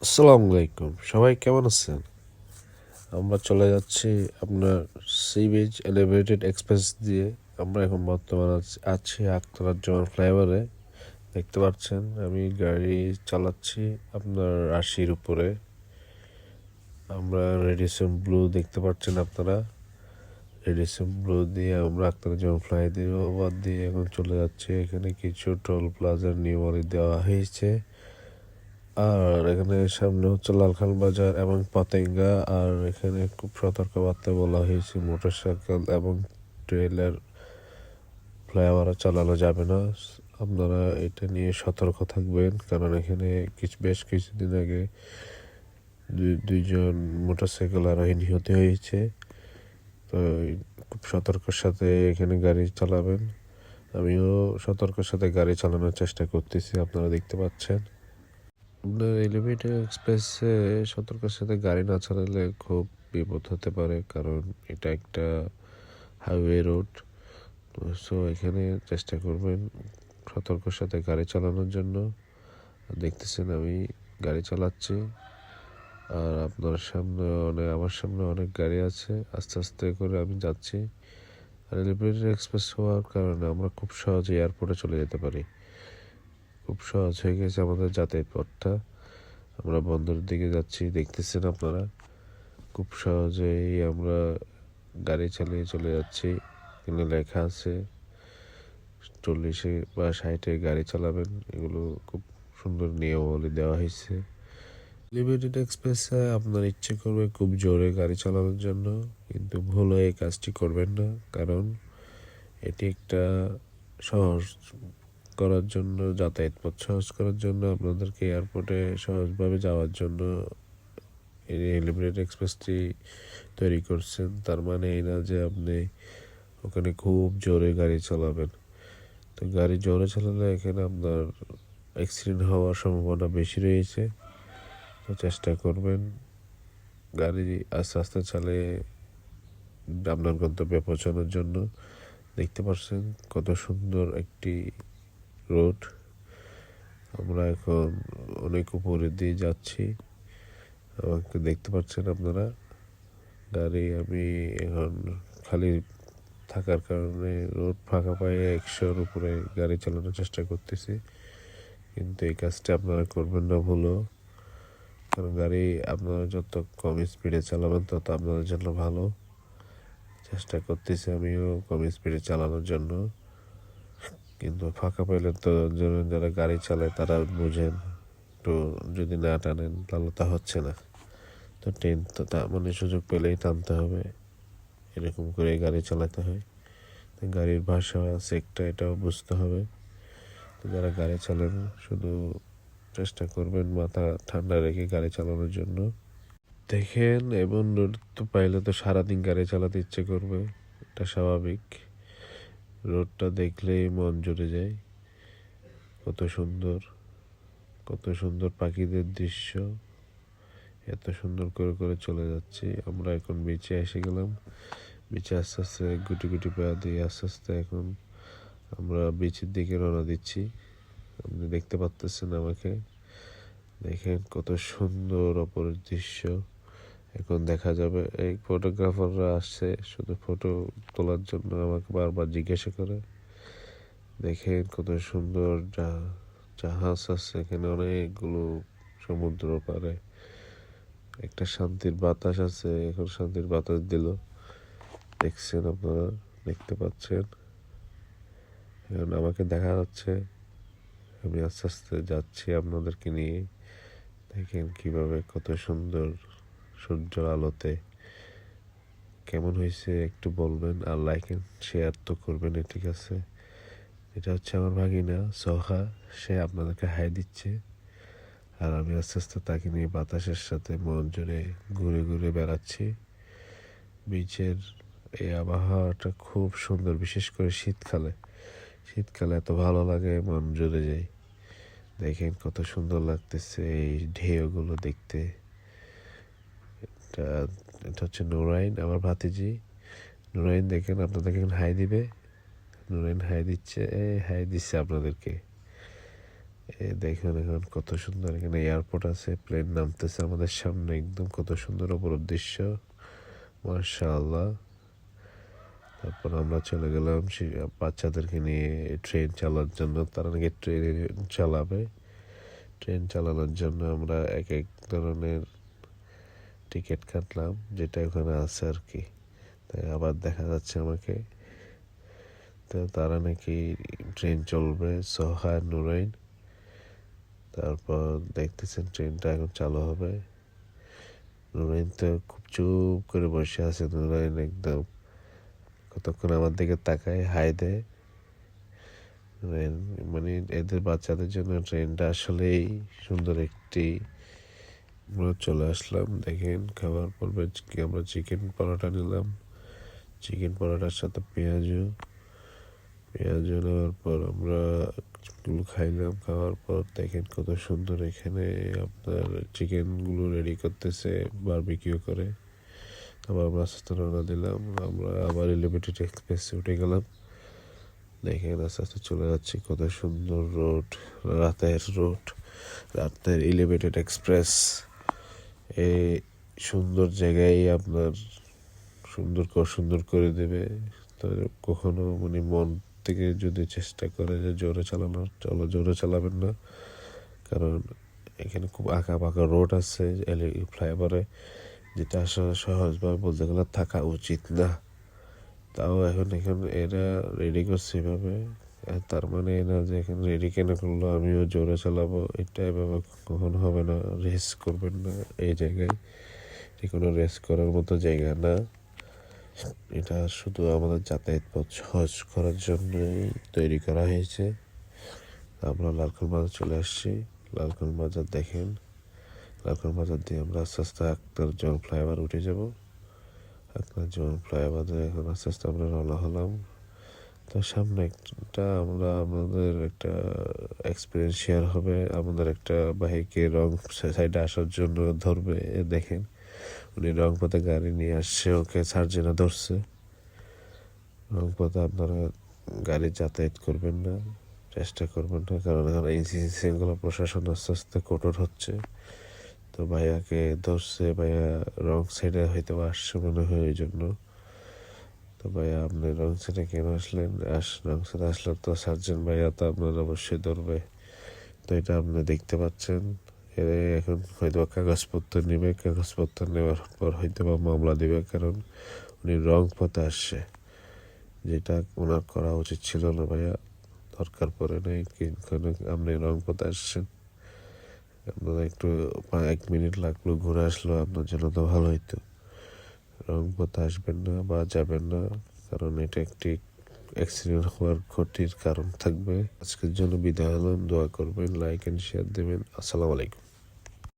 আসসালামু আলাইকুম, সবাই কেমন আছেন? আমরা চলে যাচ্ছি আপনার সি বিচ এলিভেটেড এক্সপ্রেস দিয়ে। আমরা এখন বর্তমানে আছি আখতারুজ্জামান ফ্লাইওভারে। দেখতে পাচ্ছেন আমি গাড়ি চালাচ্ছি আপনার আশির উপরে। আমরা রেডিসন ব্লু দেখতে পাচ্ছেন আপনারা। রেডিসন ব্লু দিয়ে আমরা আখতারুজ্জামান ফ্লাইওভার দিয়ে এখন চলে যাচ্ছি। এখানে কিছু টোল প্লাজার নিয়মাবলী দেওয়া হয়েছে। আর এখানে সামনে হচ্ছে লালখান বাজার এবং পতেঙ্গা। আর এখানে খুব সতর্কবার্তা বলা হয়েছে, মোটরসাইকেল এবং ট্রেলার ফ্লাইওভার চালানো যাবে না। আপনারা এটা নিয়ে সতর্ক থাকবেন, কারণ এখানে বেশ কিছুদিন আগে দুইজন মোটরসাইকেল আরোহী নিহত হয়েছে। তো খুব সতর্কের সাথে এখানে গাড়ি চালাবেন। আমিও সতর্কের সাথে গাড়ি চালানোর চেষ্টা করতেছি, আপনারা দেখতে পাচ্ছেন। আপনার এলিভেটেড এক্সপ্রেসে সতর্কের সাথে গাড়ি না চালালে খুব বিপদ হতে পারে, কারণ এটা একটা হাইওয়ে রোড। সো এখানে চেষ্টা করবেন সতর্কের সাথে গাড়ি চালানোর জন্য। দেখতেছেন আমি গাড়ি চালাচ্ছি, আর আমার সামনে অনেক গাড়ি আছে। আস্তে আস্তে করে আমি যাচ্ছি। আর এলিভেটেড এক্সপ্রেস হওয়ার কারণে আমরা খুব সহজে এয়ারপোর্টে চলে যেতে পারি। খুব সহজ হয়ে গেছে আমাদের যাতায়াত পথটা। আমরা বন্দরের দিকে যাচ্ছি, দেখতেছেন আপনারা। খুব সহজেই আমরা গাড়ি চালিয়ে চলে যাচ্ছি। এখানে লেখা আছে 40 বা 60 গাড়ি চালাবেন। এগুলো খুব সুন্দর নিয়মাবলী দেওয়া হয়েছে। লিমিটেড এক্সপ্রেসে আপনার ইচ্ছে করবে খুব জোরে গাড়ি চালানোর জন্য, কিন্তু ভুল হয়ে কাজটি করবেন না, কারণ এটি একটা সহজ করার জন্য, যাতায়াত পথ সহজ করার জন্য, আপনাদেরকে এয়ারপোর্টে সহজভাবে যাওয়ার জন্য এই লিমিটেড এক্সপ্রেসটি তৈরি করছেন। তার মানে এই না যে আপনি ওখানে খুব জোরে গাড়ি চালাবেন। তো গাড়ি জোরে চালালে এখানে আপনার অ্যাক্সিডেন্ট হওয়ার সম্ভাবনা বেশি রয়েছে। তো চেষ্টা করবেন গাড়ি আস্তে আস্তে চালিয়ে আপনার গন্তব্যে পৌঁছানোর জন্য। দেখতে পাচ্ছেন কত সুন্দর একটি রোড। আমরা এখন অনেক উপরে দিয়ে যাচ্ছি, আমাকে দেখতে পাচ্ছেন আপনারা। গাড়ি আমি এখন খালি থাকার কারণে রোড ফাঁকা পায়ে 100-র উপরে গাড়ি চালানোর চেষ্টা করতেছি, কিন্তু এই কাজটা আপনারা করবেন না ভুলো। কারণ গাড়ি আপনারা যত কম স্পিডে চালাবেন তত আপনাদের জন্য ভালো। চেষ্টা করতেছি আমিও কম স্পিডে চালানোর জন্য, কিন্তু ফাঁকা পাইলে তো যারা গাড়ি চালায় তারা বুঝেন, একটু যদি না টানেন তাহলে তা হচ্ছে না। তো ট্রেন তো মানে সুযোগ পেলেই টানতে হবে, এরকম করে গাড়ি চালাতে হয়। গাড়ির ভাষা আছে একটা, এটাও বুঝতে হবে। তো যারা গাড়ি চালান শুধু চেষ্টা করবেন মাথা ঠান্ডা রেখে গাড়ি চালানোর জন্য। দেখেন এবং রোড তো পাইলে তো সারাদিন গাড়ি চালাতে ইচ্ছে করবে, এটা স্বাভাবিক। রোডটা দেখলেই মন জুড়ে যায়। কত সুন্দর, কত সুন্দর পাখিদের দৃশ্য। এত সুন্দর করে করে চলে যাচ্ছি। আমরা এখন বিচে এসে গেলাম। বিচে আস্তে আস্তে গুটি গুটি পা দিয়ে আস্তে আস্তে এখন আমরা বিচের দিকে রওনা দিচ্ছি। আপনি দেখতে পাচ্ছেন আমাকে। দেখেন কত সুন্দর অপরূপ দৃশ্য। এখন দেখা যাবে এই ফটোগ্রাফাররা আসছে শুধু ফটো তোলার জন্য, আমাকে বারবার জিজ্ঞাসা করে। দেখেন কত সুন্দর জাহাজ আছে এখানে অনেকগুলো সমুদ্র পারে। একটা শান্তির বাতাস আছে, এখন শান্তির বাতাস দিল। দেখছেন আপনারা, দেখতে পাচ্ছেন। এখন আমাকে দেখা যাচ্ছে, আমি আস্তে আস্তে যাচ্ছি আপনাদেরকে নিয়ে। দেখেন কিভাবে কত সুন্দর সূর্যের আলোতে। কেমন হয়েছে একটু বলবেন, আর লাইক এন্ড শেয়ার তো করবেন, ঠিক আছে। এটা হচ্ছে আমার ভাগিনা সোহা, সে আপনাদেরকে হাই দিচ্ছে। আর আমি আস্তে আস্তে তাকে নিয়ে বাতাসের সাথে মন জুড়ে ঘুরে ঘুরে বেড়াচ্ছি। বিচের এই আবহাওয়াটা খুব সুন্দর, বিশেষ করে শীতকালে। শীতকালে এত ভালো লাগে, মন জুড়ে যায়। দেখেন কত সুন্দর লাগতেছে এই ঢেউগুলো দেখতে। এটা এটা হচ্ছে নুরাইন, আমার ভাতিজি। নুরাইন দেখেন, আপনাদেরকে হাই দিবে। নুরাইন হাই দিচ্ছে, হাই দিচ্ছে আপনাদেরকে। দেখুন এখন কত সুন্দর এখানে এয়ারপোর্ট আছে, প্লেন নামতেছে আমাদের সামনে, একদম কত সুন্দর অপরূপ দৃশ্য, মাশাআল্লাহ। তারপর আমরা চলে গেলাম বাচ্চাদেরকে নিয়ে ট্রেন চালার জন্য, তারা নাকি ট্রেন চালাবে। ট্রেন চালানোর জন্য আমরা এক এক ধরনের টিকিট কাটলাম, যেটা ওখানে আছে আর কি। তাই আবার দেখা যাচ্ছে আমাকে, তো তারা নাকি ট্রেন চলবে সোহা নুরাইন। তারপর দেখতেছেন ট্রেনটা এখন চালু হবে। নুরাইন তো খুব চুপ করে বসে আছে, নুরাইন একদম কতক্ষণ আমার দিকে তাকায়, হাই দেয়। মানে এদের বাচ্চাদের জন্য ট্রেনটা আসলেই সুন্দর একটি। আমরা চলে আসলাম, দেখেন খাবার পর্বে আমরা চিকেন পরোটা নিলাম, চিকেন পরোটার সাথে পেঁয়াজু নেওয়ার পর আমরা খাইলাম। খাওয়ার পর দেখেন কত সুন্দর এখানে আপনার চিকেনগুলো রেডি করতেছে বারবিকিউ করে। তারপর আমরা আস্তে আস্তে রওনা দিলাম, আমরা আবার এলিভেটেড এক্সপ্রেসে উঠে গেলাম। দেখেন আস্তে আস্তে চলে যাচ্ছি, কত সুন্দর রোড, রাতের এলিভেটেড এক্সপ্রেস। এই সুন্দর জায়গায় আপনার সুন্দর করে দেবে। তো কখনো মানে মন থেকে যদি চেষ্টা করে যে জোরে চালাবেন না, কারণ এখানে খুব আঁকা বাঁকা রোড আছে ফ্লাইওভারে, যেটা আসলে সহজভাবে বলতে গেলে থাকা উচিত না। তাও এখন এরা রেডি করছে এভাবে, তার মানে না যে এখানে রেডি কেন করলো আমিও জোরে চালাবো, এটা এভাবে কখনো হবে না। রেস করবেন না এই জায়গায়, এটি কোনো রেস করার মতো জায়গা না। এটা শুধু আমাদের যাতায়াত পথ সহজ করার জন্যই তৈরি করা হয়েছে। আমরা লালখান বাজার চলে আসছি। লালখান বাজার দেখেন, লালখান বাজার দিয়ে আমরা আস্তে আস্তে আক্তার জোন ফ্লাইওভার উঠে যাব। আক্তার জোন ফ্লাইওভারে এখন আস্তে আস্তে আমরা রওনা হলাম। তো সামনে একটা আমাদের একটা এক্সপিরিয়েন্স শেয়ার হবে, আমাদের একটা বাইকে রং সাইডে আসার জন্য ধরবে। দেখেন উনি রং পথে গাড়ি নিয়ে আসছে, ওকে সার্জেনা ধরছে। রং পথে আপনারা গাড়ি যাতায়াত করবেন না, চেষ্টা করবেন না, কারণ এখন এই শৃঙ্খলা প্রশাসন আস্তে আস্তে কঠোর হচ্ছে। তো ভাইয়াকে ধরছে, ভাইয়া রং সাইডে হয়তো আসছে মনে হয় ওই জন্য। তো ভাইয়া আপনি রং সাইডে কেন আসলেন? রং সাইডে আসলে তো সার্জেন্ট ভাইয়া তো আপনার অবশ্যই ধরবে। তো এটা আপনি দেখতে পাচ্ছেন, এখন হয়তো কাগজপত্র নেবে, কাগজপত্র নেওয়ার পর হয়তো বা মামলা দিবে, কারণ উনি রং পথে আসছে, যেটা ওনার করা উচিত ছিল না। ভাইয়া দরকার পড়ে নাই, আপনি রং পথে আসছেন, আপনার একটু 1 মিনিট লাগলো ঘুরে আসলো, আপনার জন্য তো ভালো হইতো। রং পথে আসবেন না বা যাবেন না, কারণ এটা একটি অ্যাক্সিডেন্ট হওয়ার ক্ষতির কারণ থাকবে। আজকের জন্য বিদায় হলাম, দোয়া করবেন, লাইক এন্ড শেয়ার দেবেন। আসসালামু আলাইকুম।